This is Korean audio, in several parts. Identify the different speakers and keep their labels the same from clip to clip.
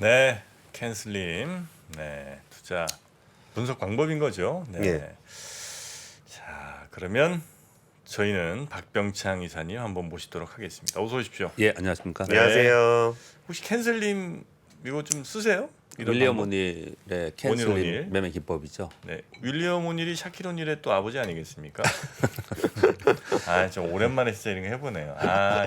Speaker 1: 네, 캔슬림. 네, 투자 분석 방법인 거죠. 네.
Speaker 2: 예.
Speaker 1: 자, 그러면 저희는 박병창 이사님 한번 모시도록 하겠습니다. 어서 오십시오.
Speaker 3: 예, 안녕하십니까.
Speaker 1: 네.
Speaker 2: 안녕하세요.
Speaker 1: 혹시 캔슬림 이거 좀 쓰세요? 이런
Speaker 3: 윌리엄
Speaker 1: 방법?
Speaker 3: 오닐의
Speaker 1: 오닐.
Speaker 3: 캔슬링 매매 기법이죠.
Speaker 1: 네, 윌리엄 오닐이 샤킬 오닐의 또 아버지 아니겠습니까? 아, 좀 오랜만에 진짜 이런 거 해보네요. 아,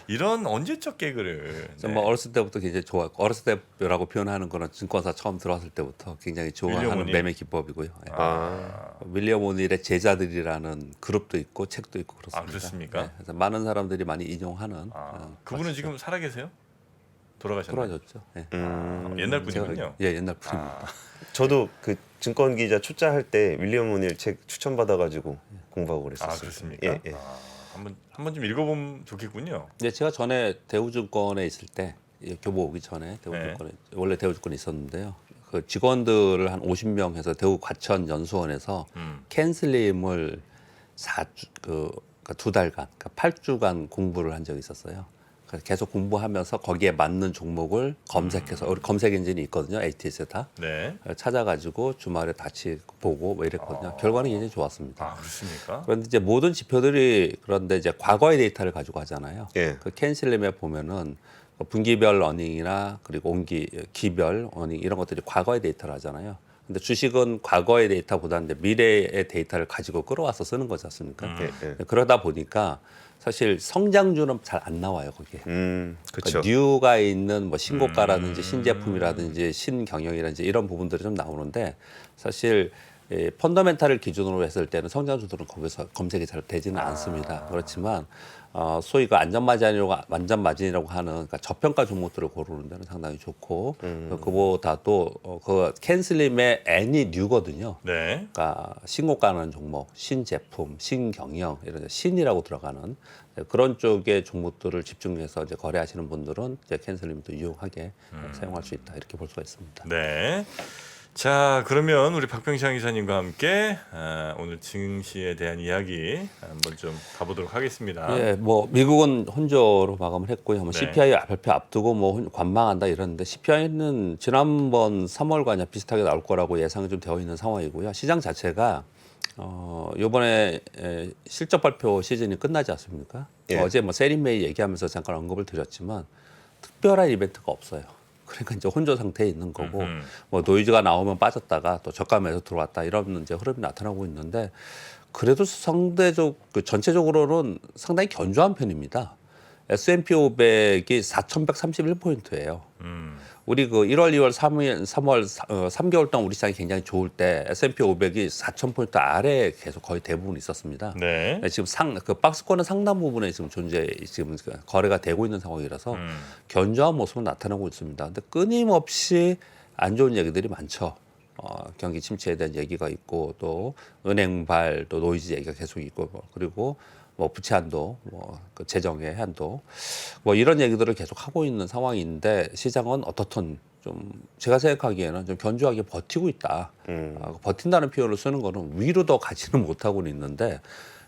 Speaker 1: 이런 언제적 개그를.
Speaker 3: 저
Speaker 1: 네.
Speaker 3: 뭐 어렸을 때부터 굉장히 좋아. 어렸을 때라고 표현하는 거는 증권사 처음 들어왔을 때부터 굉장히
Speaker 1: 윌리엄
Speaker 3: 좋아하는
Speaker 1: 오닐?
Speaker 3: 매매 기법이고요. 예.
Speaker 1: 아,
Speaker 3: 윌리엄 오닐의 제자들이라는 그룹도 있고 책도 있고 그렇습니다.
Speaker 1: 아, 그렇습니까?
Speaker 3: 예, 그래서 많은 사람들이 많이 인용하는.
Speaker 1: 그분은
Speaker 3: 맛이죠.
Speaker 1: 지금 살아 계세요? 돌아가셨나요?
Speaker 3: 돌아졌죠. 예.
Speaker 1: 옛날
Speaker 3: 제가-
Speaker 1: 분이군요.
Speaker 3: 예, 옛날 분입니다.
Speaker 2: 저도 그 증권 기자 초짜 할 때 윌리엄 오닐 책 추천 받아가지고 공부하고 그랬었어요.
Speaker 1: 아, 그렇습니까?
Speaker 2: 예, 예.
Speaker 1: 한번 좀 읽어보면 좋겠군요.
Speaker 3: 네, 제가 전에 대우증권에 있을 때 교보 오기 전에 대우증권에 원래 대우증권에 있었는데요. 그 직원들을 한 50명 해서 대우 과천 연수원에서 캔슬림을 4주 그러니까 2달간, 그러니까 8주간 공부를 한 적이 있었어요. 그래서 계속 공부하면서 거기에 맞는 종목을 검색해서 우리 검색 엔진이 있거든요. ATS에 다
Speaker 1: 네.
Speaker 3: 찾아가지고 주말에 같이 보고 뭐 이랬거든요. 결과는 굉장히 좋았습니다.
Speaker 1: 아, 그렇습니까?
Speaker 3: 그런데 이제 모든 지표들이 그런데 이제 과거의 데이터를 가지고 하잖아요.
Speaker 2: 예.
Speaker 3: 그 캔슬림에 보면은 분기별 어닝이나 그리고 기별 어닝 이런 것들이 과거의 데이터를 하잖아요. 근데 주식은 과거의 데이터보다는 이제 미래의 데이터를 가지고 끌어와서 쓰는 거지 않습니까?
Speaker 2: 예, 예.
Speaker 3: 그러다 보니까 사실 성장주는 잘 안 나와요 거기에.
Speaker 2: 그렇죠.
Speaker 3: 그러니까 뉴가 있는 뭐 신고가라든지 신제품이라든지 신경영이라든지 이런 부분들이 좀 나오는데 사실 펀더멘탈을 기준으로 했을 때는 성장주들은 거기서 검색이 잘 되지는 않습니다. 그렇지만 소위 그 안전마진이라고 하는 그러니까 저평가 종목들을 고르는 데는 상당히 좋고 그보다도 그 캔슬림의 N이 뉴거든요.
Speaker 1: 네.
Speaker 3: 그러니까 신고가는 종목, 신제품, 신경영 이런 신이라고 들어가는 그런 쪽의 종목들을 집중해서 이제 거래하시는 분들은 이제 캔슬림도 유용하게 사용할 수 있다 이렇게 볼 수가 있습니다.
Speaker 1: 네. 자, 그러면 우리 박병창 이사님과 함께 오늘 증시에 대한 이야기 한번 좀 가보도록 하겠습니다.
Speaker 3: 예, 뭐 미국은 혼조로 마감을 했고요. 뭐
Speaker 1: 네.
Speaker 3: CPI 발표 앞두고 뭐 관망한다 이러는데 CPI는 지난번 3월과 비슷하게 나올 거라고 예상이 좀 되어 있는 상황이고요. 시장 자체가 이번에 실적 발표 시즌이 끝나지 않습니까?
Speaker 2: 예.
Speaker 3: 어제 뭐 세린메이 얘기하면서 잠깐 언급을 드렸지만 특별한 이벤트가 없어요. 그러니까 이제 혼조 상태에 있는 거고 뭐 노이즈가 나오면 빠졌다가 또 저가에서 들어왔다 이런 이제 흐름이 나타나고 있는데 그래도 상대적 전체적으로는 상당히 견조한 편입니다. S&P 500이 4,131포인트예요. 우리 그 1월, 2월, 3월 3개월 동안 우리 시장이 굉장히 좋을 때 S&P 500이 4,000포인트 아래에 계속 거의 대부분 있었습니다.
Speaker 1: 네.
Speaker 3: 지금 그 박스권의 상당 부분에 지금 지금 거래가 되고 있는 상황이라서 견조한 모습은 나타나고 있습니다. 근데 끊임없이 안 좋은 얘기들이 많죠. 경기 침체에 대한 얘기가 있고 또 은행발 또 노이즈 얘기가 계속 있고 그리고 뭐 부채 한도, 그 재정의 한도, 뭐 이런 얘기들을 계속 하고 있는 상황인데 시장은 어떻든 좀 제가 생각하기에는 좀 견조하게 버티고 있다. 버틴다는 표현을 쓰는 거는 위로 더 가지는 못하고는 있는데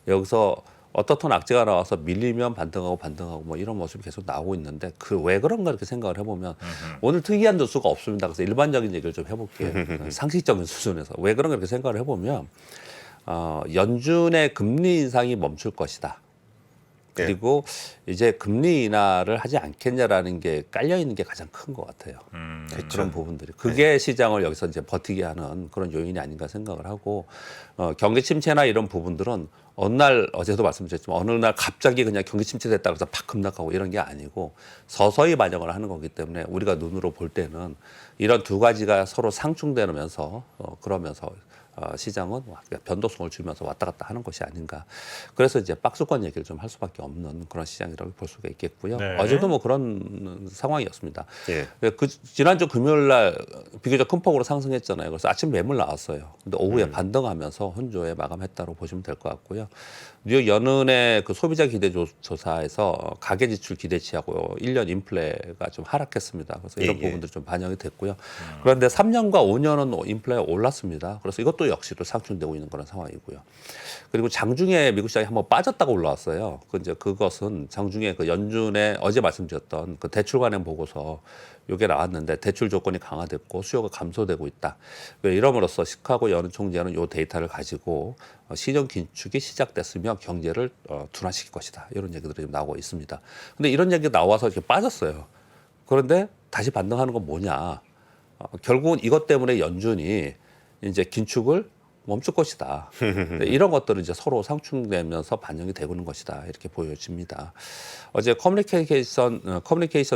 Speaker 3: 여기서 어떻든 악재가 나와서 밀리면 반등하고 뭐 이런 모습이 계속 나오고 있는데 그 왜 그런가 이렇게 생각을 해보면 오늘 특이한 뉴스가 없습니다. 그래서 일반적인 얘기를 좀 해볼게요. 상식적인 수준에서 왜 그런가 이렇게 생각을 해보면 연준의 금리 인상이 멈출 것이다. 그리고 이제 금리 인하를 하지 않겠냐라는 게 깔려 있는 게 가장 큰 것 같아요. 그런 부분들이 그게 시장을 여기서 이제 버티게 하는 그런 요인이 아닌가 생각을 하고 경기 침체나 이런 부분들은 어느 날 어제도 말씀드렸지만 어느 날 갑자기 그냥 경기 침체됐다 그래서 팍 급락하고 이런 게 아니고 서서히 반영을 하는 거기 때문에 우리가 눈으로 볼 때는 이런 두 가지가 서로 상충되면서 그러면서 시장은 변동성을 주면서 왔다 갔다 하는 것이 아닌가. 그래서 이제 박스권 얘기를 좀 할 수밖에 없는 그런 시장이라고 볼 수가 있겠고요.
Speaker 1: 네.
Speaker 3: 어제도 뭐 그런 상황이었습니다.
Speaker 2: 예.
Speaker 3: 그 지난주 금요일 날 비교적 큰 폭으로 상승했잖아요. 그래서 아침 매물 나왔어요. 근데 오후에 반등하면서 혼조에 마감했다고 보시면 될 것 같고요. 뉴욕 연은의 그 소비자 기대 조사에서 가계 지출 기대치하고 1년 인플레가 좀 하락했습니다. 그래서 이런
Speaker 2: 예.
Speaker 3: 부분들이 좀 반영이 됐고요. 그런데 3년과 5년은 인플레가 올랐습니다. 그래서 이것도 수요도 역시도 상충되고 있는 그런 상황이고요. 그리고 장중에 미국 시장이 한번 빠졌다가 올라왔어요. 그것은 장중에 그 연준의 어제 말씀드렸던 그 대출 관련 보고서 요게 나왔는데 대출 조건이 강화됐고 수요가 감소되고 있다. 이러므로써 시카고 연은 총재는 요 데이터를 가지고 시정 긴축이 시작됐으며 경제를 둔화시킬 것이다. 이런 얘기들이 좀 나오고 있습니다. 근데 이런 얘기 나와서 이렇게 빠졌어요. 그런데 다시 반등하는 건 뭐냐? 결국은 이것 때문에 연준이 이제 긴축을 멈출 것이다. 이런 것들은 이제 서로 상충되면서 반영이 되고 있는 것이다. 이렇게 보여집니다. 어제 커뮤니케이션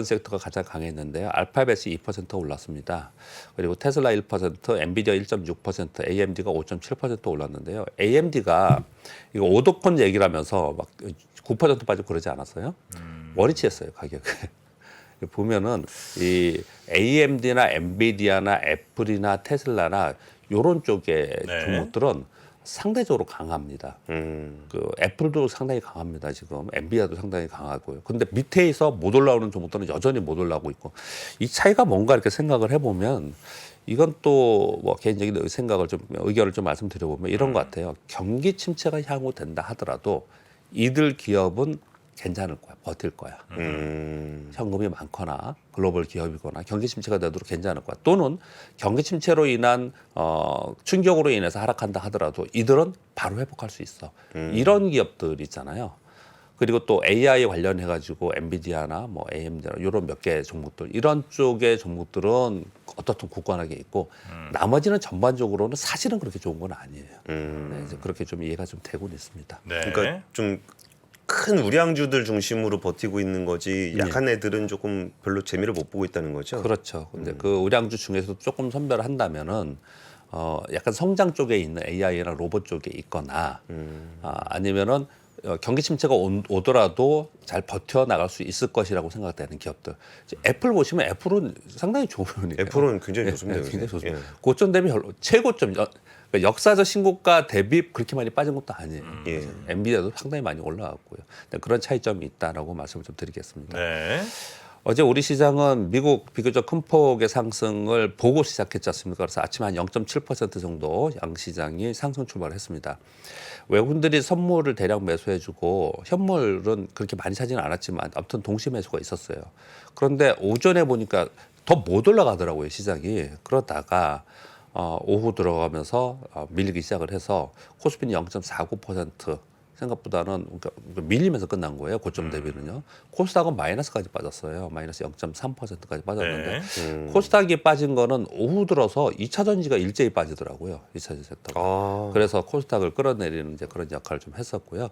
Speaker 3: 섹터가 가장 강했는데요. 알파벳이 2% 올랐습니다. 그리고 테슬라 1%, 엔비디아 1.6%, AMD가 5.7% 올랐는데요. AMD가 이거 오도콘 얘기를 하면서 막 9% 빠지고 그러지 않았어요? 원위치했어요, 가격을. 보면은 이 AMD나 엔비디아나 애플이나 테슬라나 요런 쪽의
Speaker 1: 네.
Speaker 3: 종목들은 상대적으로 강합니다. 그 애플도 상당히 강합니다. 지금 엔비디아도 상당히 강하고요. 근데 밑에서 못 올라오는 종목들은 여전히 못 올라오고 있고 이 차이가 뭔가 이렇게 생각을 해보면 이건 또 뭐 개인적인 생각을 좀 의견을 좀 말씀드려보면 이런 것 같아요. 경기 침체가 향후 된다 하더라도 이들 기업은 괜찮을 거야, 버틸 거야. 현금이 많거나 글로벌 기업이거나 경기 침체가 되도록 괜찮을 거야. 또는 경기 침체로 인한 충격으로 인해서 하락한다 하더라도 이들은 바로 회복할 수 있어. 이런 기업들 있잖아요. 그리고 또 AI 관련해 가지고 엔비디아나 뭐 AMD나 이런 몇 개 종목들 이런 쪽의 종목들은 어떻든 굳건하게 있고 나머지는 전반적으로는 사실은 그렇게 좋은 건 아니에요. 네, 이제 그렇게 좀 이해가 좀 되고 있습니다.
Speaker 1: 네.
Speaker 2: 그러니까 좀 큰 우량주들 중심으로 버티고 있는 거지 약한 애들은 조금 별로 재미를 못 보고 있다는 거죠.
Speaker 3: 그렇죠. 근데 그 우량주 중에서도 조금 선별을 한다면은 약간 성장 쪽에 있는 AI나 로봇 쪽에 있거나 아니면은 경기 침체가 오더라도 잘 버텨 나갈 수 있을 것이라고 생각되는 기업들. 이제 애플 보시면 애플은 상당히 좋은 편이에요.
Speaker 2: 애플은 굉장히 좋습니다.
Speaker 3: 굉장히
Speaker 2: 요새.
Speaker 3: 좋습니다.
Speaker 2: 예.
Speaker 3: 고점 대비 최고점 그러니까 역사적 신고가 대비 그렇게 많이 빠진 것도 아니에요.
Speaker 2: 예.
Speaker 3: 엔비디아도 상당히 많이 올라왔고요. 그런 차이점이 있다라고 말씀을 좀 드리겠습니다.
Speaker 1: 네.
Speaker 3: 어제 우리 시장은 미국 비교적 큰 폭의 상승을 보고 시작했지 않습니까? 그래서 아침에 한 0.7% 정도 양시장이 상승 출발했습니다. 외국인들이 선물을 대량 매수해주고 현물은 그렇게 많이 사지는 않았지만 아무튼 동시 매수가 있었어요. 그런데 오전에 보니까 더 못 올라가더라고요, 시장이. 그러다가 오후 들어가면서 밀리기 시작을 해서 코스피는 0.49% 생각보다는 그러니까 밀리면서 끝난 거예요. 고점 대비는요. 코스닥은 마이너스까지 빠졌어요. 마이너스 0.3%까지 빠졌는데 코스닥이 빠진 거는 오후 들어서 2차 전지가 일제히 빠지더라고요. 2차 섹터가. 그래서 코스닥을 끌어내리는 이제 그런 역할을 좀 했었고요.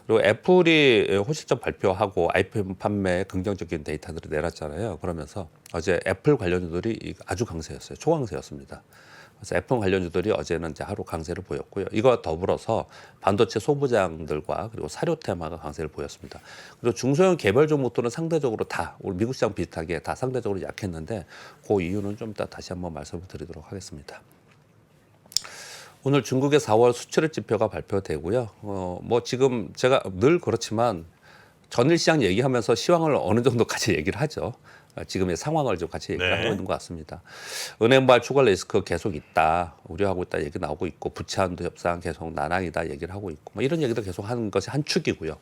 Speaker 3: 그리고 애플이 호실적 발표하고 아이폰 판매 긍정적인 데이터들을 내놨잖아요. 그러면서 어제 애플 관련주들이 아주 강세였어요. 초강세였습니다. 그래서 애플 관련주들이 어제는 이제 하루 강세를 보였고요. 이거 더불어서 반도체 소부장들과 그리고 사료 테마가 강세를 보였습니다. 그리고 중소형 개별 종목들은 상대적으로 다 우리 미국 시장 비슷하게 다 상대적으로 약했는데 그 이유는 좀 이따 다시 한번 말씀을 드리도록 하겠습니다. 오늘 중국의 4월 수출입 지표가 발표되고요. 뭐 지금 제가 늘 그렇지만 전일 시장 얘기하면서 시황을 어느 정도까지 얘기를 하죠. 지금의 상황을 좀 같이 얘기를 하고 있는 것 같습니다. 은행발 추가 리스크 계속 있다, 우려하고 있다 얘기 나오고 있고 부채 한도 협상 계속 난항이다 얘기를 하고 있고 뭐 이런 얘기들 계속 하는 것이 한 축이고요.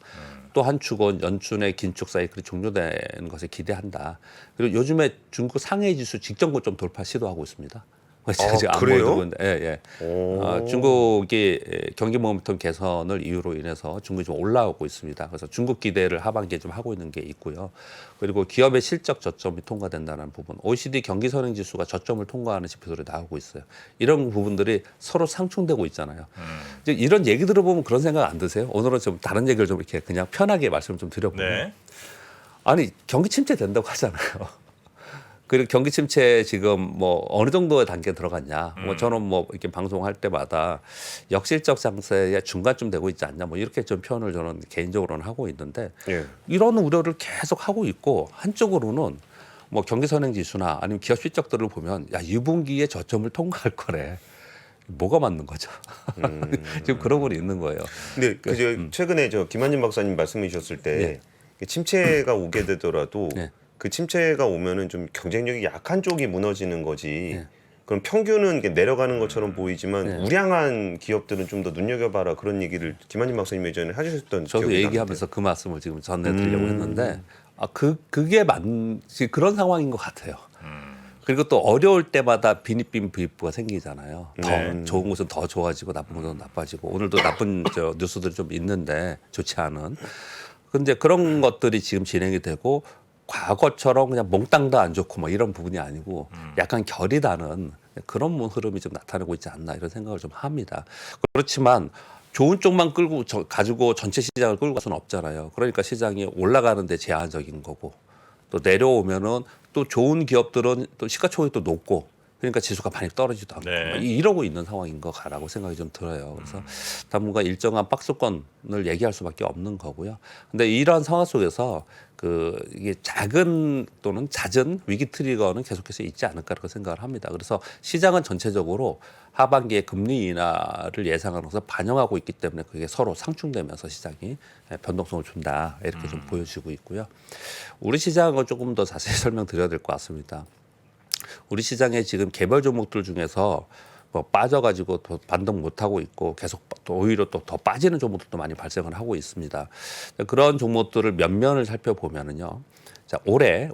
Speaker 3: 또 한 축은 연준의 긴축 사이클이 종료되는 것을 기대한다. 그리고 요즘에 중국 상해 지수 직전 고점 돌파 시도하고 있습니다. 지금 안
Speaker 2: 그래요?
Speaker 3: 보이고 있는데, 예. 중국이 경기 모멘텀 개선을 이유로 인해서 중국이 좀 올라오고 있습니다. 그래서 중국 기대를 하반기에 좀 하고 있는 게 있고요. 그리고 기업의 실적 저점이 통과된다는 부분, OECD 경기 선행 지수가 저점을 통과하는 지표들이 나오고 있어요. 이런 부분들이 서로 상충되고 있잖아요. 이제 이런 얘기 들어보면 그런 생각 안 드세요? 오늘은 좀 다른 얘기를 좀 이렇게 그냥 편하게 말씀을 좀 드려보면,
Speaker 1: 네.
Speaker 3: 아니 경기 침체 된다고 하잖아요. 그리고 경기 침체 지금 뭐 어느 정도의 단계에 들어갔냐. 뭐 저는 뭐 이렇게 방송할 때마다 역실적 상세의 중간쯤 되고 있지 않냐. 뭐 이렇게 좀 표현을 저는 개인적으로는 하고 있는데 이런 우려를 계속 하고 있고 한쪽으로는 뭐 경기 선행 지수나 아니면 기업 실적들을 보면 야, 2분기에 저점을 통과할 거래. 뭐가 맞는 거죠? 지금 그런 분이 있는 거예요.
Speaker 2: 근데 최근에 김한진 박사님 말씀해 주셨을 때 침체가 오게 되더라도 그 침체가 오면은 좀 경쟁력이 약한 쪽이 무너지는 거지 그럼 평균은 이렇게 내려가는 것처럼 보이지만
Speaker 3: 네.
Speaker 2: 우량한 기업들은 좀 더 눈여겨봐라 그런 얘기를 김한진 박사님 예전에 해주셨던
Speaker 3: 저도
Speaker 2: 기억이
Speaker 3: 얘기하면서 그 말씀을 지금 전해드리려고 했는데 그게 그런 상황인 것 같아요. 그리고 또 어려울 때마다 비립빈 부익부가 생기잖아요. 더
Speaker 2: 네.
Speaker 3: 좋은 곳은 더 좋아지고 나쁜 곳은 나빠지고 오늘도 나쁜 뉴스들이 좀 있는데 좋지 않은. 근데 그런 것들이 지금 진행이 되고 과거처럼 그냥 몽땅 다 안 좋고 뭐 이런 부분이 아니고 약간 결이 다는 그런 흐름이 좀 나타나고 있지 않나 이런 생각을 좀 합니다. 그렇지만 좋은 쪽만 가지고 전체 시장을 끌고 갈 수는 없잖아요. 그러니까 시장이 올라가는데 제한적인 거고 또 내려오면은 또 좋은 기업들은 또 시가총액이 또 높고 그러니까 지수가 많이 떨어지지도 않고
Speaker 1: 네.
Speaker 3: 이러고 있는 상황인 것 같라고 생각이 좀 들어요. 그래서 당분간 일정한 박스권을 얘기할 수밖에 없는 거고요. 근데 이러한 상황 속에서 이게 작은 또는 잦은 위기 트리거는 계속해서 있지 않을까 그렇게 생각을 합니다. 그래서 시장은 전체적으로 하반기에 금리 인하를 예상하면서 반영하고 있기 때문에 그게 서로 상충되면서 시장이 변동성을 준다 이렇게 좀 보여지고 있고요. 우리 시장은 조금 더 자세히 설명드려야 될 것 같습니다. 우리 시장에 지금 개별 종목들 중에서 뭐 빠져가지고 더 반등 못하고 있고 계속 또 오히려 또 더 빠지는 종목들도 많이 발생을 하고 있습니다. 그런 종목들을 면면을 살펴보면은요. 자, 올해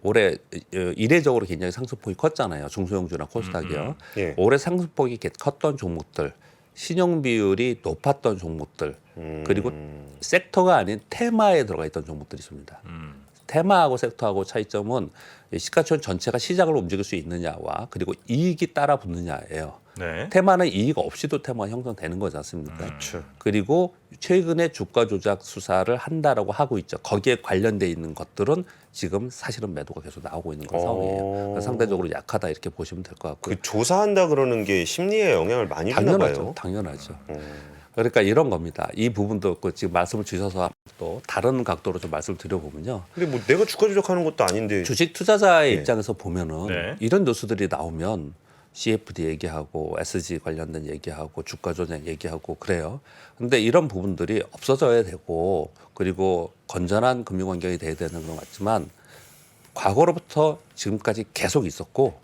Speaker 3: 이례적으로 굉장히 상승폭이 컸잖아요. 중소형주나 코스닥이요.
Speaker 2: 예.
Speaker 3: 올해 상승폭이 컸던 종목들, 신용 비율이 높았던 종목들, 그리고 섹터가 아닌 테마에 들어가 있던 종목들이 있습니다. 테마하고 섹터하고 차이점은 시가총 전체가 시장을 움직일 수 있느냐와 그리고 이익이 따라 붙느냐예요.
Speaker 1: 네.
Speaker 3: 테마는 이익 없이도 테마가 형성되는 거지 않습니까?
Speaker 2: 그렇죠.
Speaker 3: 그리고 최근에 주가 조작 수사를 한다라고 하고 있죠. 거기에 관련돼 있는 것들은 지금 사실은 매도가 계속 나오고 있는 그런 상황이에요. 그래서 상대적으로 약하다 이렇게 보시면 될 것 같고요.
Speaker 2: 그 조사한다 그러는 게 심리에 영향을 많이 주나
Speaker 3: 당연하죠.
Speaker 2: 봐요.
Speaker 3: 당연하죠. 그러니까 이런 겁니다. 이 부분도 지금 말씀을 주셔서 또 다른 각도로 좀 말씀을 드려보면요.
Speaker 2: 근데 뭐 내가 주가 조작하는 것도 아닌데
Speaker 3: 주식 투자자의
Speaker 2: 네.
Speaker 3: 입장에서 보면은
Speaker 1: 네.
Speaker 3: 이런 뉴스들이 나오면 CFD 얘기하고 SG 관련된 얘기하고 주가 조작 얘기하고 그래요. 근데 이런 부분들이 없어져야 되고 그리고 건전한 금융 환경이 돼야 되는 건 맞지만 과거로부터 지금까지 계속 있었고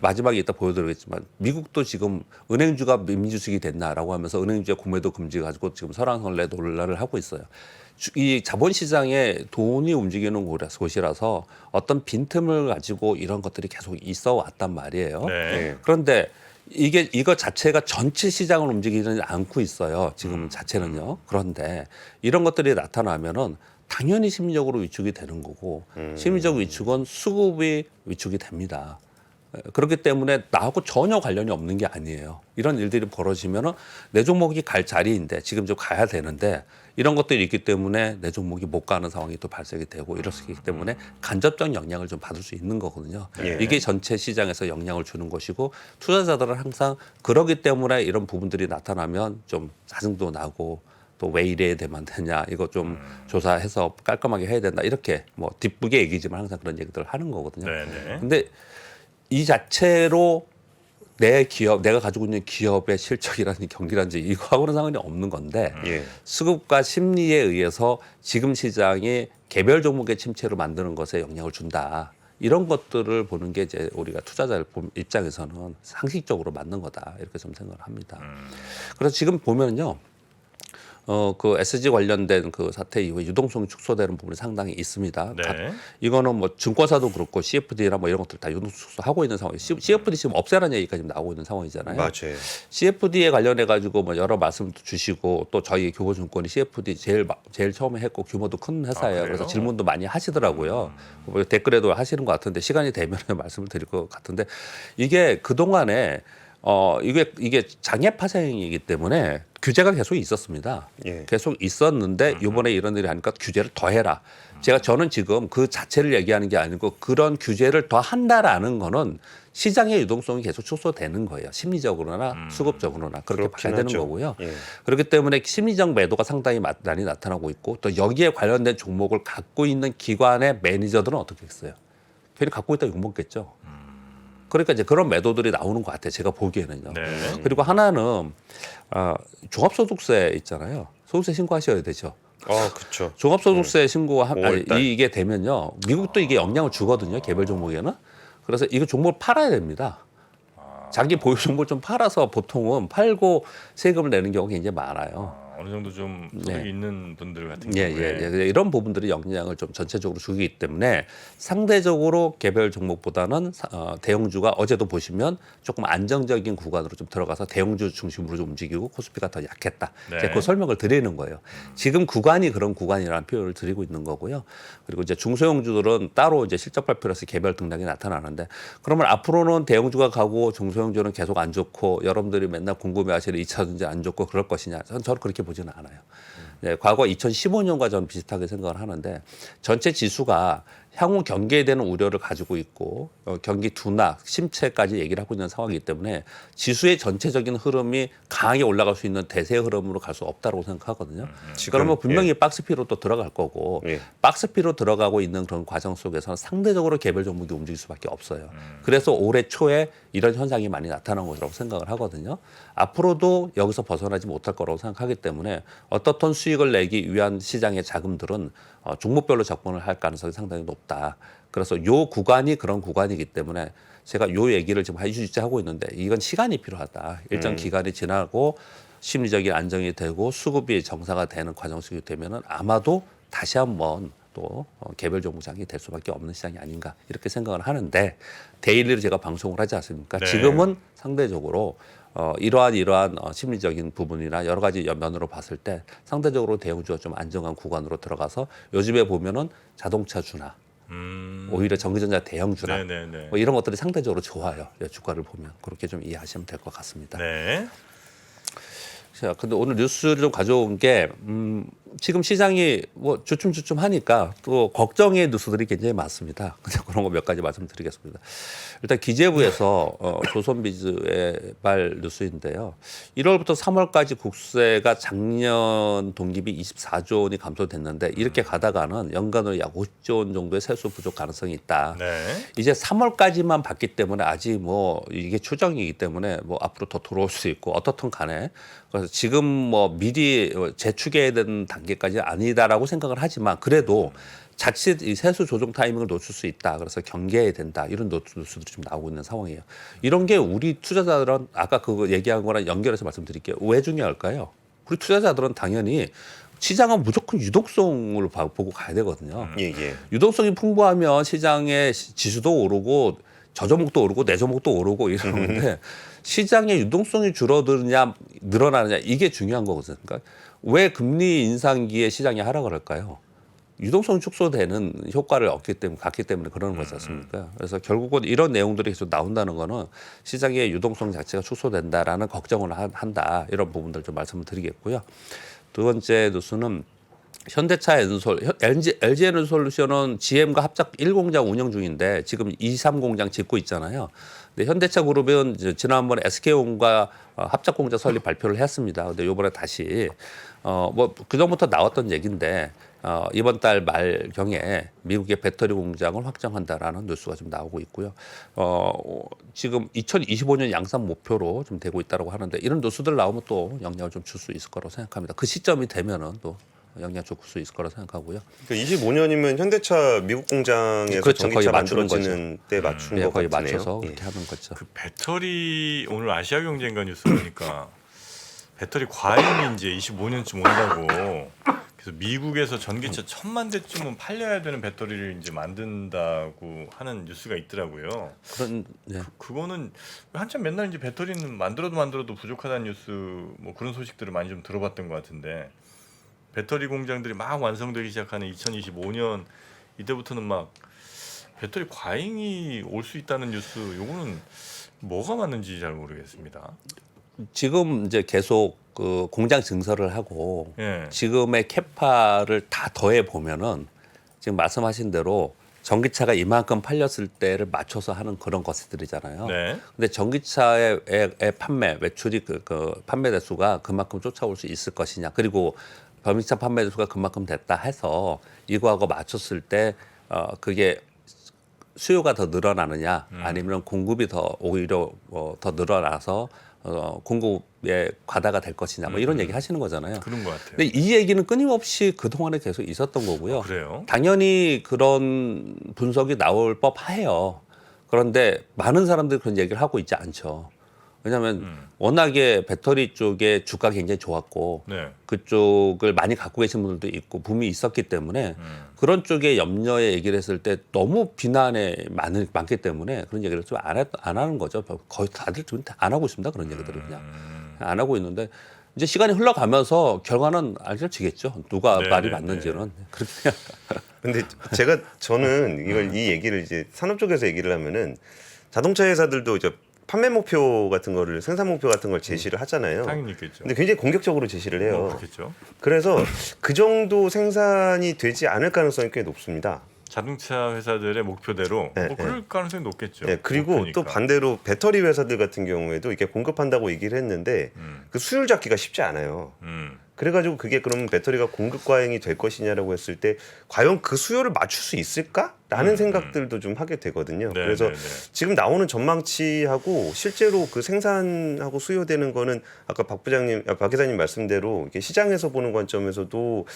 Speaker 3: 마지막에 이따 보여드리겠지만 미국도 지금 은행주가 민주주식이 됐나라고 하면서 은행주의 구매도 금지 가지고 지금 설왕설래 논란을 하고 있어요. 이 자본시장에 돈이 움직이는 곳이라서 어떤 빈틈을 가지고 이런 것들이 계속 있어 왔단 말이에요.
Speaker 1: 네.
Speaker 3: 그런데 이거 자체가 전체 시장을 움직이지 않고 있어요. 지금 자체는요. 그런데 이런 것들이 나타나면은 당연히 심리적으로 위축이 되는 거고 심리적 위축은 수급이 위축이 됩니다. 그렇기 때문에 나하고 전혀 관련이 없는 게 아니에요. 이런 일들이 벌어지면은 내 종목이 갈 자리인데 지금 좀 가야 되는데 이런 것들이 있기 때문에 내 종목이 못 가는 상황이 또 발생이 되고 이렇기 때문에 간접적 영향을 좀 받을 수 있는 거거든요.
Speaker 2: 예.
Speaker 3: 이게 전체 시장에서 영향을 주는 것이고 투자자들은 항상 그러기 때문에 이런 부분들이 나타나면 좀 짜증도 나고 또 왜 이래야 되면 되냐 이거 좀 조사해서 깔끔하게 해야 된다 이렇게 뭐 뒷북의 얘기지만 항상 그런 얘기들을 하는 거거든요.
Speaker 1: 네.
Speaker 3: 근데 이 자체로 내 기업, 내가 가지고 있는 기업의 실적이라든지 경기라든지 이거하고는 상관이 없는 건데
Speaker 2: 예.
Speaker 3: 수급과 심리에 의해서 지금 시장이 개별 종목의 침체로 만드는 것에 영향을 준다. 이런 것들을 보는 게 이제 우리가 투자자 입장에서는 상식적으로 맞는 거다. 이렇게 좀 생각을 합니다. 그래서 지금 보면요. 그 SG 관련된 그 사태 이후에 유동성이 축소되는 부분이 상당히 있습니다.
Speaker 1: 네.
Speaker 3: 이거는 뭐 증권사도 그렇고 CFD나 뭐 이런 것들 다 유동성 축소하고 있는 상황이에요. CFD 지금 없애라는 얘기가 지금 나오고 있는 상황이잖아요.
Speaker 2: 맞아요.
Speaker 3: CFD에 관련해 가지고 뭐 여러 말씀도 주시고 또 저희 교보증권이 CFD 제일 처음에 했고 규모도 큰 회사예요.
Speaker 1: 그래요?
Speaker 3: 그래서 질문도 많이 하시더라고요. 뭐 댓글에도 하시는 것 같은데 시간이 되면 말씀을 드릴 것 같은데 이게 그 동안에 이게 장애 파생이기 때문에 규제가 계속 있었습니다.
Speaker 2: 예.
Speaker 3: 계속 있었는데 이번에 이런 일이 하니까 규제를 더 해라. 저는 지금 그 자체를 얘기하는 게 아니고 그런 규제를 더 한다라는 거는 시장의 유동성이 계속 축소되는 거예요. 심리적으로나 수급적으로나 그렇게
Speaker 2: 그렇긴
Speaker 3: 봐야 되는
Speaker 2: 하죠.
Speaker 3: 거고요.
Speaker 2: 예.
Speaker 3: 그렇기 때문에 심리적 매도가 상당히 많이 나타나고 있고 또 여기에 관련된 종목을 갖고 있는 기관의 매니저들은 어떻게 했어요? 괜히 갖고 있다 욕먹겠죠. 그러니까 이제 그런 매도들이 나오는 것 같아요. 제가 보기에는요.
Speaker 1: 네.
Speaker 3: 그리고 하나는 종합소득세 있잖아요. 소득세 신고하셔야 되죠.
Speaker 2: 그렇죠.
Speaker 3: 종합소득세 신고가
Speaker 2: 5월달.
Speaker 3: 이게 되면요. 미국도 이게 영향을 주거든요. 개별 종목에는. 그래서 이거 종목을 팔아야 됩니다. 자기 보유 종목을 좀 팔아서 보통은 팔고 세금을 내는 경우가 굉장히 많아요.
Speaker 1: 어느 정도 좀 소득이
Speaker 3: 네.
Speaker 1: 있는 분들 같은
Speaker 3: 예,
Speaker 1: 경우에
Speaker 3: 예, 예. 이런 부분들이 영향을 좀 전체적으로 주기 때문에 상대적으로 개별 종목보다는 대형주가 어제도 보시면 조금 안정적인 구간으로 좀 들어가서 대형주 중심으로 좀 움직이고 코스피가 더 약했다.
Speaker 1: 네.
Speaker 3: 이제 그 설명을 드리는 거예요. 지금 구간이 그런 구간이라는 표현을 드리고 있는 거고요. 그리고 이제 중소형주들은 따로 이제 실적 발표라서 개별 등락이 나타나는데 그러면 앞으로는 대형주가 가고 중소형주는 계속 안 좋고 여러분들이 맨날 궁금해하시는 2차전지 안 좋고 그럴 것이냐? 저는 그렇게 보지는 않아요. 네, 과거 2015년과 저는 비슷하게 생각을 하는데 전체 지수가 향후 경기에 대한 우려를 가지고 있고 경기 둔화, 침체까지 얘기를 하고 있는 상황이기 때문에 지수의 전체적인 흐름이 강하게 올라갈 수 있는 대세 흐름으로 갈 수 없다고 생각하거든요. 그러면 분명히 박스피로 또 들어갈 거고
Speaker 2: 예.
Speaker 3: 박스피로 들어가고 있는 그런 과정 속에서는 상대적으로 개별 종목이 움직일 수밖에 없어요. 그래서 올해 초에 이런 현상이 많이 나타난 것이라고 생각을 하거든요. 앞으로도 여기서 벗어나지 못할 거라고 생각하기 때문에 어떻든 수익을 내기 위한 시장의 자금들은 종목별로 접근을 할 가능성이 상당히 높다. 그래서 요 구간이 그런 구간이기 때문에 제가 요 얘기를 지금 하고 있는데 이건 시간이 필요하다. 일정 기간이 지나고 심리적인 안정이 되고 수급이 정상화 되는 과정 속이 되면은 아마도 다시 한번 또 개별 종목장이 될 수밖에 없는 시장이 아닌가 이렇게 생각을 하는데 데일리로 제가 방송을 하지 않습니까?
Speaker 1: 네.
Speaker 3: 지금은 상대적으로 이러한 심리적인 부분이나 여러 가지 면으로 봤을 때 상대적으로 대형주가 좀 안정한 구간으로 들어가서 요즘에 보면은 자동차주나 오히려 전기전자 대형주나
Speaker 1: 네네네.
Speaker 3: 뭐 이런 것들이 상대적으로 좋아요. 주가를 보면 그렇게 좀 이해하시면 될 것 같습니다.
Speaker 1: 네.
Speaker 3: 자, 근데 오늘 뉴스를 좀 가져온 게 지금 시장이 뭐 주춤주춤하니까 또 걱정의 뉴스들이 굉장히 많습니다. 그냥 그런 거 몇 가지 말씀드리겠습니다. 일단 기재부에서 조선비즈의 발 뉴스인데요. 1월부터 3월까지 국세가 작년 동기비 24조 원이 감소됐는데 이렇게 가다가는 연간으로 약 50조 원 정도의 세수 부족 가능성이 있다.
Speaker 1: 네.
Speaker 3: 이제 3월까지만 봤기 때문에 아직 뭐 이게 추정이기 때문에 뭐 앞으로 더 들어올 수 있고 어떻든 간에 그래서 지금 뭐 미리 재추계해야 되는 단계까지 아니다라고 생각을 하지만 그래도 자칫 이 세수 조정 타이밍을 놓칠 수 있다. 그래서 경계해야 된다. 이런 뉴스들이 좀 나오고 있는 상황이에요. 이런 게 우리 투자자들은 아까 그거 얘기한 거랑 연결해서 말씀드릴게요. 왜 중요할까요? 우리 투자자들은 당연히 시장은 무조건 유동성을 보고 가야 되거든요.
Speaker 2: 예, 예.
Speaker 3: 유동성이 풍부하면 시장의 지수도 오르고 저 종목도 오르고 내 종목도 오르고 이러는데 시장의 유동성이 줄어드느냐 늘어나느냐 이게 중요한 거거든요. 그러니까 왜 금리 인상기에 시장이 하락을 할까요? 유동성이 축소되는 효과를 갖기 때문에 그러는 거지 않습니까? 그래서 결국은 이런 내용들이 계속 나온다는 거는 시장의 유동성 자체가 축소된다라는 걱정을 한다. 이런 부분들 좀 말씀을 드리겠고요. 두 번째 뉴스는 현대차 엔솔, LG 에너솔루션은 GM과 합작 1공장 운영 중인데 지금 2, 3공장 짓고 있잖아요. 근데 현대차 그룹은 지난번에 SK온과 합작 공장 설립 발표를 했습니다. 근데 이번에 다시 뭐 그전부터 나왔던 얘기인데 이번 달 말경에 미국의 배터리 공장을 확정한다라는 뉴스가 좀 나오고 있고요. 지금 2025년 양산 목표로 좀 되고 있다고 하는데 이런 뉴스들 나오면 또 영향을 좀 줄 수 있을 거라고 생각합니다. 그 시점이 되면은 또 영향 줄 수 있을 거라고 생각하고요.
Speaker 2: 25년이면 현대차 미국 공장에서
Speaker 3: 그렇죠. 거의
Speaker 2: 전기차
Speaker 3: 맞추는
Speaker 2: 만들어지는 때 맞춘
Speaker 3: 네,
Speaker 2: 것
Speaker 3: 거의
Speaker 2: 같네요.
Speaker 3: 맞춰서
Speaker 2: 예.
Speaker 3: 그렇게 하는 거죠.
Speaker 1: 그 배터리 오늘 아시아경제인가 뉴스 보니까 배터리 과잉이 이제 25년쯤 온다고. 그래서 미국에서 전기차 1000만 대쯤은 팔려야 되는 배터리를 이제 만든다고 하는 뉴스가 있더라고요.
Speaker 3: 그런 네.
Speaker 1: 그거는 한참 맨날 이제 배터리는 만들어도 부족하다는 뉴스 뭐 그런 소식들을 많이 좀 들어봤던 것 같은데 배터리 공장들이 막 완성되기 시작하는 2025년 이때부터는 막 배터리 과잉이 올 수 있다는 뉴스 요거는 뭐가 맞는지 잘 모르겠습니다.
Speaker 3: 지금 이제 계속 그 공장 증설을 하고
Speaker 1: 예.
Speaker 3: 지금의 캐파를 다 더해 보면은 지금 말씀하신 대로 전기차가 이만큼 팔렸을 때를 맞춰서 하는 그런 것들이잖아요.
Speaker 1: 네.
Speaker 3: 근데 전기차의 판매 매출이 그 판매 대수가 그만큼 쫓아올 수 있을 것이냐 그리고 전기차 판매 대수가 그만큼 됐다 해서 이거하고 맞췄을 때 그게 수요가 더 늘어나느냐 아니면 공급이 더 오히려 더 늘어나서 공급에 과다가 될 것이냐 뭐 이런 얘기 하시는 거잖아요.
Speaker 1: 그런 것 같아요.
Speaker 3: 근데 이 얘기는 끊임없이 그동안에 계속 있었던 거고요.
Speaker 1: 그래요?
Speaker 3: 당연히 그런 분석이 나올 법해요. 그런데 많은 사람들이 그런 얘기를 하고 있지 않죠. 왜냐하면 워낙에 배터리 쪽에 주가가 굉장히 좋았고
Speaker 1: 네.
Speaker 3: 그쪽을 많이 갖고 계신 분들도 있고 붐이 있었기 때문에 그런 쪽에 염려에 얘기를 했을 때 너무 비난에 많기 때문에 그런 얘기를 좀 안 하는 거죠. 거의 다들 좀 안 하고 있습니다. 그런 얘기들을 그냥 안 하고 있는데 이제 시간이 흘러가면서 결과는 알려지겠죠. 누가
Speaker 1: 네,
Speaker 3: 말이
Speaker 1: 네,
Speaker 3: 맞는지는. 그렇게
Speaker 2: 근데 저는 이걸 이 얘기를 이제 산업 쪽에서 얘기를 하면은 자동차 회사들도 이제 판매 목표 같은 거를 생산 목표 같은 걸 제시를 하잖아요.
Speaker 1: 당연히 있겠죠.
Speaker 2: 근데 굉장히 공격적으로 제시를 해요.
Speaker 1: 그렇겠죠.
Speaker 2: 그래서 그 정도 생산이 되지 않을 가능성이 꽤 높습니다.
Speaker 1: 자동차 회사들의 목표대로
Speaker 2: 네,
Speaker 1: 뭐 그럴 가능성이 높겠죠.
Speaker 2: 네, 그리고
Speaker 1: 목표니까.
Speaker 2: 또 반대로 배터리 회사들 같은 경우에도 이렇게 공급한다고 얘기를 했는데 그 수율 잡기가 쉽지 않아요. 그래가지고 그게 그러면 배터리가 공급 과잉이 될 것이냐라고 했을 때 과연 그 수요를 맞출 수 있을까라는 생각들도 좀 하게 되거든요.
Speaker 1: 네,
Speaker 2: 그래서
Speaker 1: 네, 네.
Speaker 2: 지금 나오는 전망치하고 실제로 그 생산하고 수요되는 거는 아까 박 기자님 말씀대로 이게 시장에서 보는 관점에서도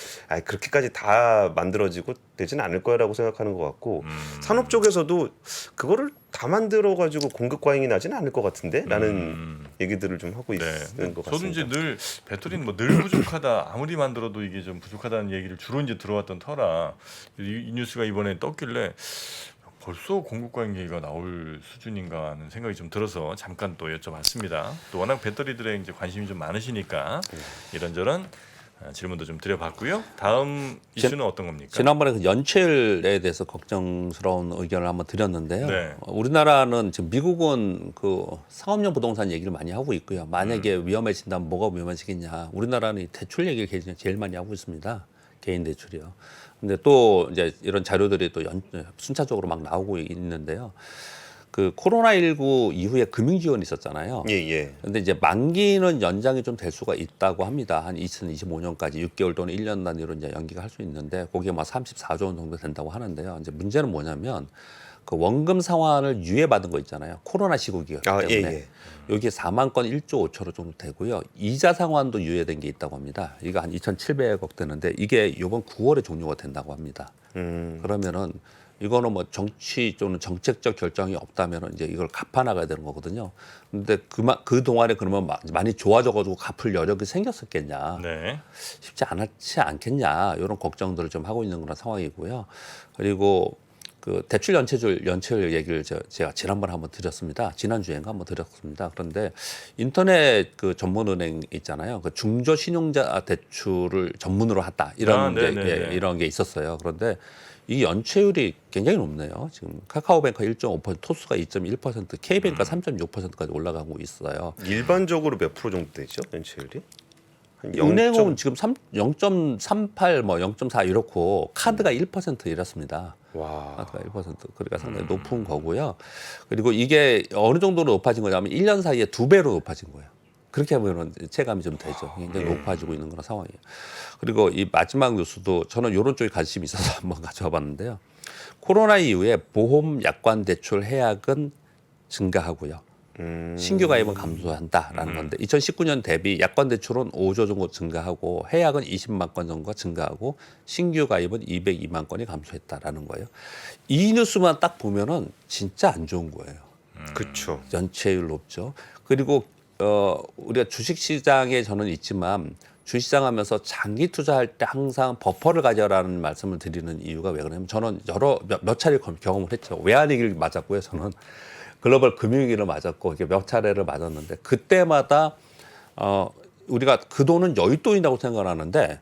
Speaker 2: 그렇게까지 다 만들어지고 되지는 않을 거라고 생각하는 것 같고 산업 쪽에서도 그거를 다 만들어 가지고 공급 과잉이 나지는 않을 것 같은데라는 얘기들을 좀 하고
Speaker 1: 네.
Speaker 2: 있는 것
Speaker 1: 저도
Speaker 2: 같습니다.
Speaker 1: 이제 늘 배터리는 뭐 늘 부족하다 아무리 만들어도 이게 좀 부족하다는 얘기를 주로 이제 들어왔던 터라 이 뉴스가 이번에 떴길래 벌써 공급 과잉 얘기가 나올 수준인가 하는 생각이 좀 들어서 잠깐 또 여쭤봤습니다. 또 워낙 배터리들에 이제 관심이 좀 많으시니까 이런저런 질문도 좀 드려봤고요. 다음 이슈는 어떤 겁니까?
Speaker 3: 지난번에 그 연체율에 대해서 걱정스러운 의견을 한번 드렸는데요.
Speaker 1: 네.
Speaker 3: 우리나라는 지금 미국은 그 상업용 부동산 얘기를 많이 하고 있고요. 만약에 위험해진다면 뭐가 위험해지겠냐. 우리나라는 이 대출 얘기를 제일 많이 하고 있습니다. 개인 대출이요. 근데 또 이제 이런 자료들이 또 순차적으로 막 나오고 있는데요. 그 코로나19 이후에 금융 지원이 있었잖아요.
Speaker 2: 예.
Speaker 3: 근데 이제 만기는 연장이 좀 될 수가 있다고 합니다. 한 2025년까지 6개월 또는 1년 단위로 이제 연기가 할 수 있는데 거기에 막 34조 원 정도 된다고 하는데요. 이제 문제는 뭐냐면 그 원금 상환을 유예받은 거 있잖아요. 코로나 시국이기 때문에
Speaker 2: 예.
Speaker 3: 여기에 4만 건 1조 5천억 정도 되고요. 이자 상환도 유예된 게 있다고 합니다. 이거 한 2,700억 되는데 이게 이번 9월에 종료가 된다고 합니다. 그러면은 이거는 뭐 정치 또는 정책적 결정이 없다면 이제 이걸 갚아나가야 되는 거거든요. 근데 그 동안에 그러면 많이 좋아져가지고 갚을 여력이 생겼었겠냐?
Speaker 1: 네.
Speaker 3: 쉽지 않겠냐? 이런 걱정들을 좀 하고 있는 그런 상황이고요. 그리고 그 대출 연체율 얘기를 제가 지난번에 한번 드렸습니다. 지난주에인가 한번 드렸습니다. 그런데 인터넷 그 전문은행 있잖아요. 그 중저 신용자 대출을 전문으로 했다 이런 이런 게 있었어요. 그런데 이 연체율이 굉장히 높네요. 지금 카카오뱅크 1.5%, 토스가 2.1%, K뱅크가 3.6%까지 올라가고 있어요.
Speaker 2: 일반적으로 몇 프로 정도 되죠? 연체율이? 한
Speaker 3: 은행은 지금 0.38, 뭐 0.4 이렇고 카드가 1% 이렇습니다.
Speaker 2: 와.
Speaker 3: 카드가 1% 그러니까 상당히 높은 거고요. 그리고 이게 어느 정도로 높아진 거냐면 1년 사이에 2배로 높아진 거예요. 그렇게 하면 체감이 좀 되죠. 굉장히 높아지고 있는 그런 상황이에요. 그리고 이 마지막 뉴스도 저는 이런 쪽에 관심이 있어서 한번 가져와 봤는데요. 코로나 이후에 보험 약관 대출 해약은 증가하고요. 신규 가입은 감소한다라는 건데 2019년 대비 약관 대출은 5조 정도 증가하고 해약은 20만 건 정도가 증가하고 신규 가입은 202만 건이 감소했다라는 거예요. 이 뉴스만 딱 보면은 진짜 안 좋은 거예요.
Speaker 2: 그렇죠.
Speaker 3: 연체율 높죠. 그리고 우리가 주식시장에 저는 있지만 주식시장 하면서 장기 투자할 때 항상 버퍼를 가져라는 말씀을 드리는 이유가 왜 그러냐면 저는 몇 차례 경험을 했죠. 외환위기를 맞았고요. 저는 글로벌 금융위기를 맞았고 이게 몇 차례를 맞았는데 그때마다 우리가 그 돈은 여윳돈이라고 생각을 하는데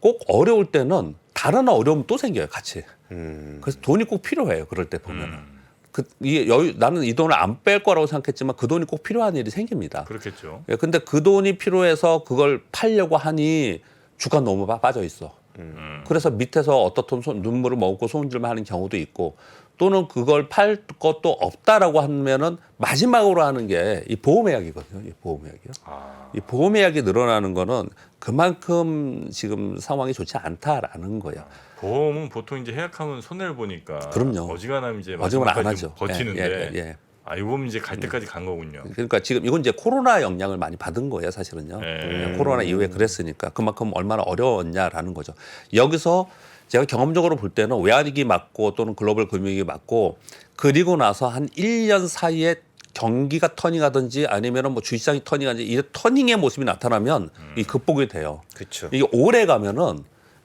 Speaker 3: 꼭 어려울 때는 다른 어려움 또 생겨요. 같이. 그래서 돈이 꼭 필요해요. 그럴 때 보면은. 나는 이 돈을 안 뺄 거라고 생각했지만 그 돈이 꼭 필요한 일이 생깁니다.
Speaker 1: 그렇겠죠.
Speaker 3: 예, 근데 그 돈이 필요해서 그걸 팔려고 하니 주가 너무 빠져 있어. 그래서 밑에서 어떻든 눈물을 먹고 손질만 하는 경우도 있고 또는 그걸 팔 것도 없다라고 하면은 마지막으로 하는 게 이 보험예약이거든요. 이 보험예약이요. 이 보험예약이 늘어나는 거는 그만큼 지금 상황이 좋지 않다라는 거예요.
Speaker 1: 보험은 보통 이제 해약하면 손해를 보니까
Speaker 3: 그럼요.
Speaker 1: 어지간하면 이제
Speaker 3: 어지간하면 안
Speaker 1: 마지막까지
Speaker 3: 하죠.
Speaker 1: 버티는데
Speaker 3: 예.
Speaker 1: 이거 이제 갈 때까지 간 거군요.
Speaker 3: 그러니까 지금 이건 이제 코로나 영향을 많이 받은 거예요, 사실은요. 코로나 이후에 그랬으니까 그만큼 얼마나 어려웠냐라는 거죠. 여기서 제가 경험적으로 볼 때는 외환위기 맞고 또는 글로벌 금융위기 맞고 그리고 나서 한 1년 사이에 경기가 터닝하든지 아니면은 뭐 주식시장이 터닝하든지 이 터닝의 모습이 나타나면 이 극복이 돼요.
Speaker 2: 그렇죠.
Speaker 3: 이게 오래 가면은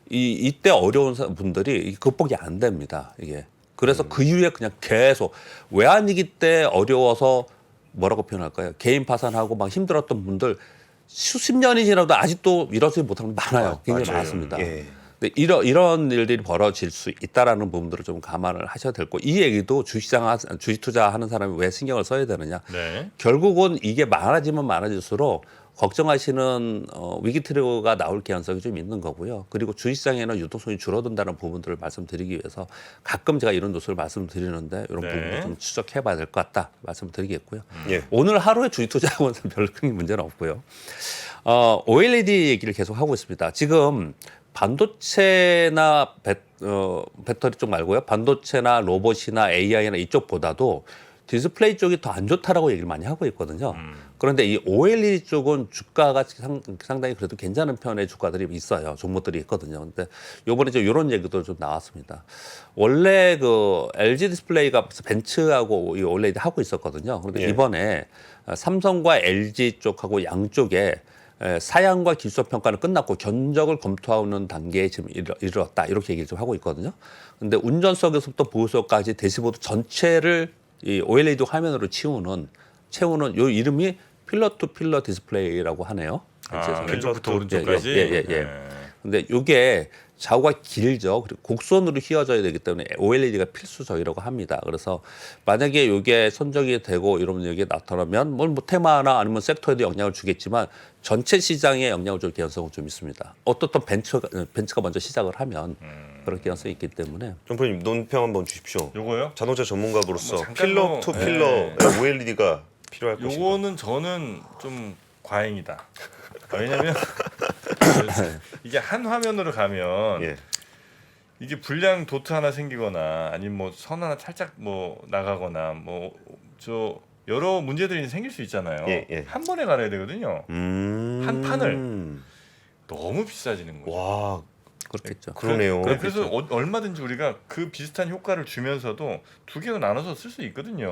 Speaker 3: 이때 어려운 분들이 이게 극복이 안 됩니다. 이게 그래서 그 이후에 그냥 계속 외환위기 때 어려워서 뭐라고 표현할까요? 개인 파산하고 막 힘들었던 분들 수십 년이 지나도 아직도 일어서지 못하는 분 많아요. 굉장히
Speaker 2: 맞아요.
Speaker 3: 많습니다.
Speaker 2: 예.
Speaker 3: 근데 이런 일들이 벌어질 수 있다라는 부분들을 좀 감안을 하셔야 될 거고 이 얘기도 주식 투자하는 사람이 왜 신경을 써야 되느냐?
Speaker 1: 네.
Speaker 3: 결국은 이게 많아지면 많아질수록 걱정하시는 위기 트리거가 나올 가능성이 좀 있는 거고요. 그리고 주식시장에는 유동성이 줄어든다는 부분들을 말씀드리기 위해서 가끔 제가 이런 뉴스를 말씀드리는데 이런
Speaker 1: 네.
Speaker 3: 부분을 좀 추적해봐야 될 것 같다 말씀드리겠고요.
Speaker 2: 예.
Speaker 3: 오늘 하루에 주식 투자하고는 별로 큰 문제는 없고요. OLED 얘기를 계속 하고 있습니다. 지금 반도체나 배터리 쪽 말고요. 반도체나 로봇이나 AI나 이쪽보다도 디스플레이 쪽이 더 안 좋다라고 얘기를 많이 하고 있거든요. 그런데 이 OLED 쪽은 주가가 상당히 그래도 괜찮은 편의 주가들이 있어요. 종목들이 있거든요. 근데 요번에 좀 이런 얘기도 좀 나왔습니다. 원래 그 LG 디스플레이가 벤츠하고 이 OLED 하고 있었거든요. 그런데
Speaker 2: 예.
Speaker 3: 이번에 삼성과 LG 쪽하고 양쪽에 사양과 기술 평가는 끝났고 견적을 검토하는 단계에 지금 이르렀다 이렇게 얘기를 좀 하고 있거든요. 근데 운전석에서부터 보조석까지 대시보드 전체를 이 OLED 화면으로 채우는 요 이름이 필러 투 필러 디스플레이라고 하네요.
Speaker 1: 왼쪽부터 오른쪽까지.
Speaker 3: 예. 근데 이게 좌우가 길죠. 그리고 곡선으로 휘어져야 되기 때문에 OLED가 필수적이라고 합니다. 그래서 만약에 이게 선적이 되고 이러면 여기에 나타나면 뭐 테마나 아니면 섹터에도 영향을 주겠지만 전체 시장에 영향을 줄 가능성은 좀 있습니다. 어떻든 벤츠가 먼저 시작을 하면 그럴 가능성이 있기 때문에.
Speaker 2: 정프님 논평 한번 주십시오.
Speaker 1: 요거요?
Speaker 2: 자동차 전문가로서
Speaker 1: 잠깐
Speaker 2: 필러
Speaker 1: 뭐,
Speaker 2: 투
Speaker 1: 예.
Speaker 2: 필러 OLED가 필요할 것인가?
Speaker 1: 요거는 저는 좀 과잉이다. 왜냐면 이게 한 화면으로 가면
Speaker 2: 예.
Speaker 1: 이게 불량 도트 하나 생기거나 아니면 뭐 선 하나 살짝 뭐 나가거나 뭐 저 여러 문제들이 생길 수 있잖아요.
Speaker 2: 예.
Speaker 1: 한 번에 갈아야 되거든요. 한 판을. 너무 비싸지는 거죠.
Speaker 2: 와,
Speaker 3: 그렇겠죠.
Speaker 2: 그러네요.
Speaker 1: 그래서 얼마든지 우리가 그 비슷한 효과를 주면서도 두 개로 나눠서 쓸 수 있거든요.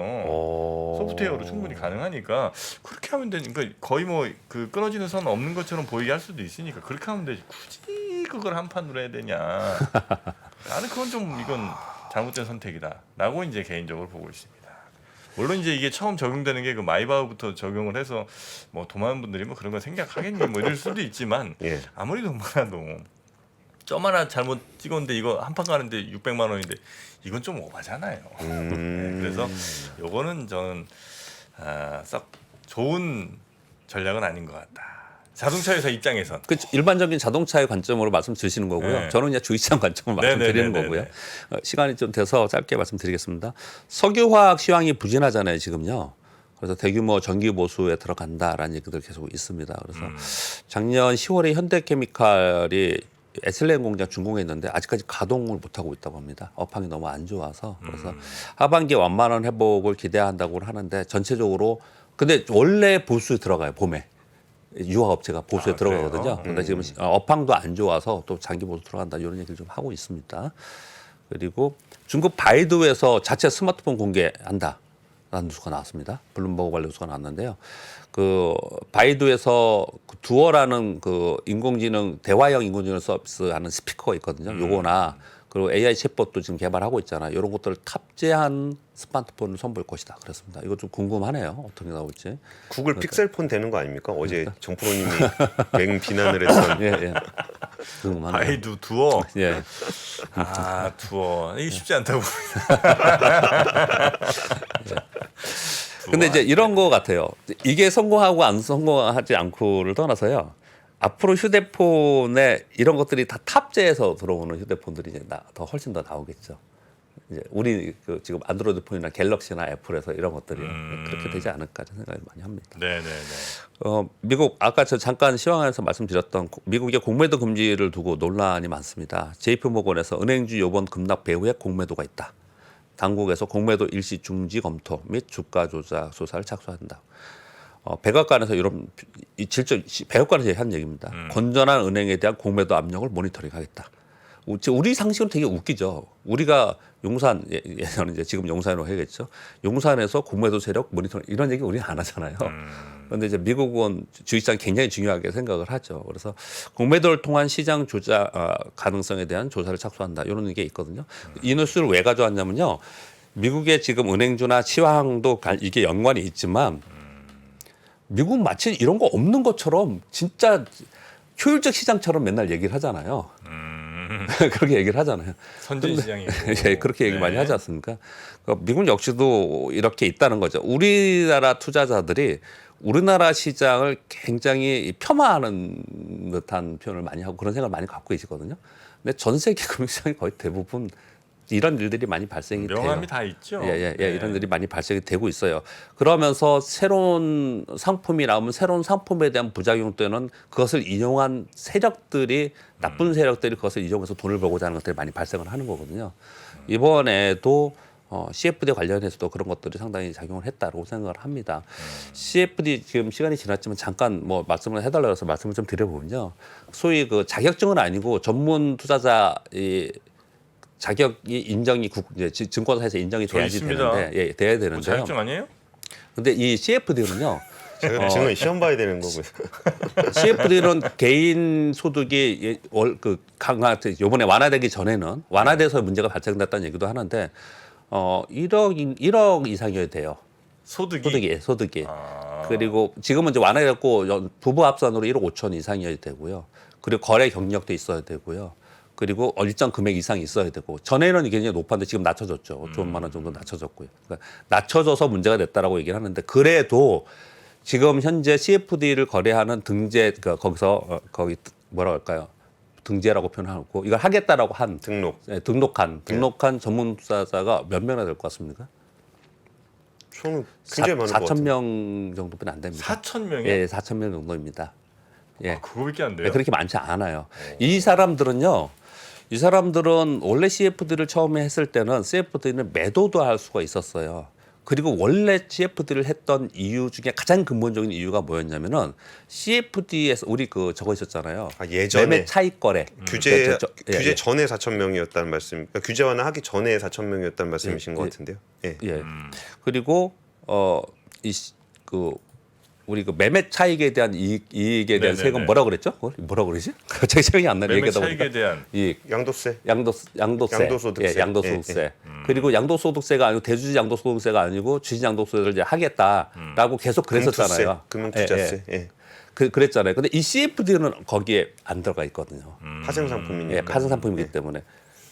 Speaker 1: 소프트웨어로 충분히 가능하니까 그렇게 하면 되니까 거의 뭐 그 끊어지는 선 없는 것처럼 보이게 할 수도 있으니까 그렇게 하면 되지. 굳이 그걸 한 판으로 해야 되냐? 나는 그건 좀 이건 잘못된 선택이다라고 이제 개인적으로 보고 있습니다. 물론 이제 이게 처음 적용되는 게 그 마이바흐부터 적용을 해서 뭐 도마는 분들이 뭐 그런 거 생각하겠니 뭐 이럴 수도 있지만
Speaker 2: 예.
Speaker 1: 아무리 도마라도 점 하나 잘못 찍었는데 이거 한 판 가는데 600만 원인데 이건 좀 오바잖아요. 네, 그래서 요거는 저는 썩 좋은 전략은 아닌 것 같다. 자동차 회사 입장에선.
Speaker 3: 그 일반적인 자동차의 관점으로 말씀 주시는 거고요.
Speaker 1: 네.
Speaker 3: 저는 그냥 주식시장 관점으로 말씀드리는 거고요. 시간이 좀 돼서 짧게 말씀드리겠습니다. 석유화학 시황이 부진하잖아요, 지금요. 그래서 대규모 정기 보수에 들어간다라는 얘기들 계속 있습니다. 그래서 작년 10월에 현대케미칼이 에틸렌 공장 준공했는데 아직까지 가동을 못하고 있다고 합니다. 업황이 너무 안 좋아서. 그래서 하반기 완만한 회복을 기대한다고 하는데 전체적으로 근데 원래 보수에 들어가요, 봄에. 유화업체가 보수에 들어가거든요. 그런데 지금 업황도 안 좋아서 또 장기 보수 들어간다 이런 얘기를 좀 하고 있습니다. 그리고 중국 바이두에서 자체 스마트폰 공개한다. 라는 뉴스가 나왔습니다. 블룸버그 관련 뉴스가 나왔는데요. 그 바이두에서 두어라는 그 인공지능 대화형 인공지능 서비스하는 스피커가 있거든요. 요거나 그리고 AI 챗봇도 지금 개발하고 있잖아요. 이런 것들을 탑재한 스마트폰을 선보일 것이다. 그렇습니다. 이거 좀 궁금하네요. 어떻게 나올지.
Speaker 2: 구글 픽셀폰 되는 거 아닙니까? 어제 정프로님이 맹 비난을 했던.
Speaker 3: 예. 궁금하네요.
Speaker 1: 바이두 두어.
Speaker 3: 예.
Speaker 1: 두어. 이게 쉽지 않다고.
Speaker 3: 근데 이제 이런 거 같아요. 이게 성공하고 안 성공하지 않고를 떠나서요. 앞으로 휴대폰에 이런 것들이 다 탑재해서 들어오는 휴대폰들이 이제 더 훨씬 더 나오겠죠. 이제 우리 그 지금 안드로이드 폰이나 갤럭시나 애플에서 이런 것들이 그렇게 되지 않을까 생각을 많이 합니다.
Speaker 1: 네네네.
Speaker 3: 미국 아까 저 잠깐 시황에서 말씀드렸던 미국의 공매도 금지를 두고 논란이 많습니다. JP모건에서 은행주 요번 급락 배후에 공매도가 있다. 당국에서 공매도 일시 중지 검토 및 주가 조작 조사를 착수한다. 백악관에서 이런 백악관에서 한 얘기입니다. 건전한 은행에 대한 공매도 압력을 모니터링하겠다. 우리 상식은 되게 웃기죠. 우리가 용산 예전에 이제 지금 용산으로 해야겠죠. 용산에서 공매도 세력 모니터링 이런 얘기 우리는 안 하잖아요. 그런데 이제 미국은 주식시장 굉장히 중요하게 생각을 하죠. 그래서 공매도를 통한 시장 조작 가능성에 대한 조사를 착수한다 이런 게 있거든요. 이 뉴스를 왜 가져왔냐면요. 미국의 지금 은행주나 치황도 이게 연관이 있지만 미국은 마치 이런 거 없는 것처럼 진짜 효율적 시장처럼 맨날 얘기를 하잖아요. 그렇게 얘기를 하잖아요.
Speaker 1: 선진시장이고.
Speaker 3: 예, 그렇게 얘기 많이 하지 않습니까? 그러니까 미국 역시도 이렇게 있다는 거죠. 우리나라 투자자들이 우리나라 시장을 굉장히 폄하하는 듯한 표현을 많이 하고 그런 생각을 많이 갖고 계시거든요. 근데 전 세계 금융시장이 거의 대부분 이런 일들이 많이 발생이 돼요.
Speaker 1: 명함이 다 있죠.
Speaker 3: 예,
Speaker 1: 네.
Speaker 3: 이런 일이 많이 발생이 되고 있어요. 그러면서 새로운 상품이 나오면 새로운 상품에 대한 부작용 때는 그것을 이용한 세력들이 나쁜 세력들이 그것을 이용해서 돈을 벌고자 하는 것들이 많이 발생을 하는 거거든요. 이번에도 CFD 관련해서도 그런 것들이 상당히 작용을 했다고 생각을 합니다. CFD 지금 시간이 지났지만 잠깐 뭐 말씀을 해달라고 해서 말씀을 좀 드려보면요. 소위 그 자격증은 아니고 전문 투자자 자격이 인정이 이제 증권사에서 인정이 돼야지
Speaker 1: 있습니다.
Speaker 3: 되는데, 예, 돼야
Speaker 1: 뭐
Speaker 3: 되는데요.
Speaker 1: 자격증 아니에요?
Speaker 3: 근데 이 CFD는요,
Speaker 2: 자격증은 시험 봐야 되는 거고요.
Speaker 3: CFD는 개인 소득이 요번에 완화되기 전에는 완화돼서 문제가 발생됐다는 얘기도 하는데, 1억 이상이어야 돼요. 소득이.
Speaker 1: 아.
Speaker 3: 그리고 지금은 이제 완화됐고 부부 합산으로 1억 5천 이상이어야 되고요. 그리고 거래 경력도 있어야 되고요. 그리고 일정 금액 이상이 있어야 되고 전에는 이게 굉장히 높았는데 지금 낮춰졌죠. 5천만 원 정도 낮춰졌고요. 그러니까 낮춰져서 문제가 됐다라고 얘기를 하는데 그래도 지금 현재 CFD를 거래하는 등재 거기 뭐라고 할까요? 등재라고 표현하고 이걸 하겠다라고 한 등록한 전문 투자자가 몇 명이나 될 것 같습니까?
Speaker 2: 저는 굉장히 많은 것 같아요.
Speaker 3: 4천 명 정도뿐이 안 됩니다.
Speaker 1: 4천 명이요?
Speaker 3: 예, 4천 명 정도입니다. 예.
Speaker 1: 그거밖에 안 돼요.
Speaker 3: 네, 그렇게 많지 않아요. 이 사람들은 원래 CFD를 처음에 했을 때는 CFD는 매도도 할 수가 있었어요. 그리고 원래 CFD를 했던 이유 중에 가장 근본적인 이유가 뭐였냐면은 CFD에서 우리 저거 있었잖아요.
Speaker 2: 예전에
Speaker 3: 매매 차익 거래.
Speaker 2: 규제
Speaker 3: 예.
Speaker 2: 전에 4천 명이었다는 말씀. 그러니까 규제 완화하기 전에 4천 명이었다는 말씀이신 것 같은데요. 예.
Speaker 3: 예. 그리고 우리 매매 차익에 대한 이익에 대한
Speaker 1: 네네네.
Speaker 3: 세금 뭐라 그랬죠? 뭐라 그러지? 갑자기 생각이 안 나네.
Speaker 1: 매매
Speaker 3: 얘기하다
Speaker 1: 차익에
Speaker 3: 보니까.
Speaker 1: 대한
Speaker 3: 이익.
Speaker 2: 양도세.
Speaker 3: 양도소득세.
Speaker 2: 양도소득세.
Speaker 3: 예, 양도소득세.
Speaker 2: 예,
Speaker 3: 그리고 양도소득세가 아니고 대주주 양도소득세가 아니고 주식 양도소득세를 이제 하겠다라고 계속 그랬었잖아요.
Speaker 2: 금융투자세. 예.
Speaker 3: 그랬잖아요. 근데 이 CFD는 거기에 안 들어가 있거든요.
Speaker 2: 파생 상품이니까.
Speaker 3: 예, 파생 상품이기 때문에.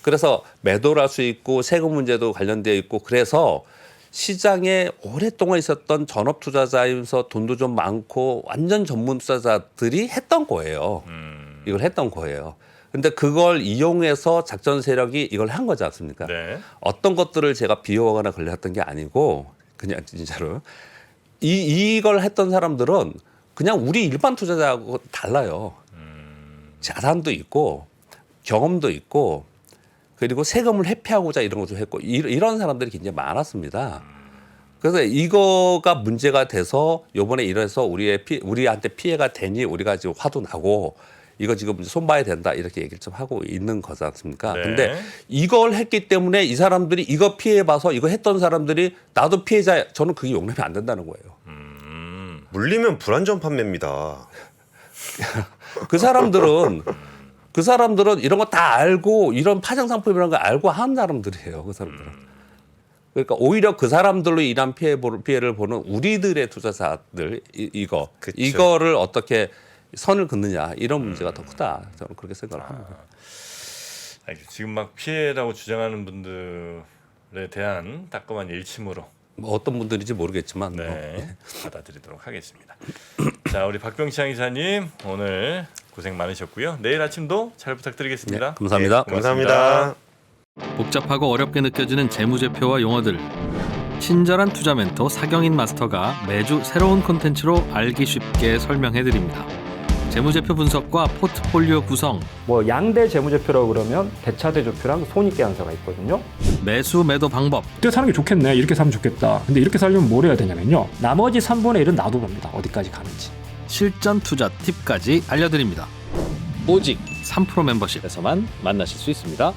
Speaker 3: 그래서 매도를 할 수 있고 세금 문제도 관련되어 있고 그래서 시장에 오랫동안 있었던 전업 투자자이면서 돈도 좀 많고 완전 전문 투자자들이 했던 거예요. 이걸 했던 거예요. 근데 그걸 이용해서 작전 세력이 이걸 한 거지 않습니까?
Speaker 1: 네.
Speaker 3: 어떤 것들을 제가 비호하거나 걸렸던 게 아니고 그냥 진짜로 이걸 했던 사람들은 그냥 우리 일반 투자자하고 달라요. 자산도 있고 경험도 있고 그리고 세금을 회피하고자 이런 것도 했고 이런 사람들이 굉장히 많았습니다. 그래서 이거가 문제가 돼서 요번에 이래서 우리한테 피해가 되니 우리가 지금 화도 나고 이거 지금 손봐야 된다 이렇게 얘기를 좀 하고 있는 거지 않습니까?
Speaker 1: 네.
Speaker 3: 근데 이걸 했기 때문에 이 사람들이 이거 피해봐서 이거 했던 사람들이 나도 피해자 저는 그게 용납이 안 된다는 거예요.
Speaker 2: 물리면 불안전 판매입니다.
Speaker 3: 그 사람들은 이런 거 다 알고 이런 파생 상품이라는 걸 알고 한 사람들이에요. 그 사람들은. 그러니까 오히려 그 사람들로 인한 피해를 보는 우리들의 투자자들 이거를 어떻게 선을 긋느냐 이런 문제가 더 크다. 저는 그렇게 생각을 합니다.
Speaker 1: 지금 막 피해라고 주장하는 분들에 대한 따끔한 일침으로
Speaker 3: 뭐 어떤 분들인지 모르겠지만
Speaker 1: 네, 받아들이도록 하겠습니다. 자, 우리 박병창 이사님 오늘 고생 많으셨고요. 내일 아침도 잘 부탁드리겠습니다.
Speaker 3: 네, 감사합니다.
Speaker 2: 예, 감사합니다.
Speaker 4: 복잡하고 어렵게 느껴지는 재무제표와 용어들 친절한 투자 멘토 사경인 마스터가 매주 새로운 콘텐츠로 알기 쉽게 설명해드립니다. 재무제표 분석과 포트폴리오 구성,
Speaker 5: 뭐 양대 재무제표라고 그러면 대차대조표랑 손익계산서가 있거든요.
Speaker 4: 매수 매도 방법,
Speaker 6: 이렇게 사는 게 좋겠네, 이렇게 사면 좋겠다. 근데 이렇게 살려면 뭘 해야 되냐면요, 나머지 3분의 1은 놔둬봅니다. 어디까지 가는지.
Speaker 4: 실전 투자 팁까지 알려드립니다.
Speaker 7: 오직
Speaker 4: 3% 멤버십에서만 만나실 수 있습니다.